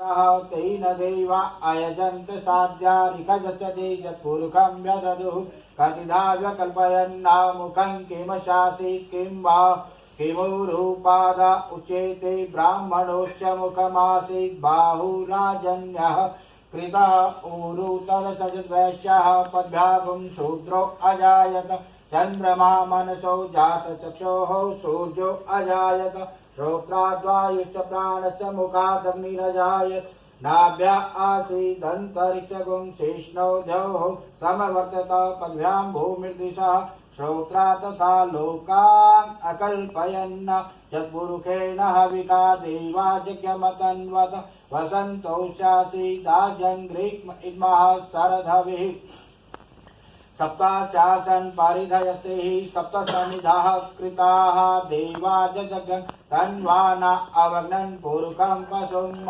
तेन देवा अयजन्त साध्यानिकजते यत्पुरुखं व्यददुः कतिधा व्यकल्पयन्नामुखं किमशासीत् किं वा किमुरूपाद उच्यते ब्राह्मणोश्च मुखमासीत् बाहुराजन्यः कृता ऊरु तदसजद्वैश्यः पद्भ्यागुं शूद्रो अजायत चन्द्रमा मनसो जात चक्षोः सूर्यो अजायत श्रोत्राद्वायुश्च प्राणश्च मुखादग्निरजायत नाभ्या आसीदन्तरिक्षगुं शेष्णोद्योः समवर्तत पद्भ्यां भूमिर्दिशः श्रोत्रा तथा लोकान् अकल्पयन् यत्पुरुषेण हविका देवा यज्ञमतन्वत वसन्तोषासीदाजङ्घ्रिक्म इद्मः शरधविः सप्ताशासन परिधयस्ते सप्त समिधाः कृताः देवा जगन् तन्वाना अवग्नन् पुरुषं पशुम्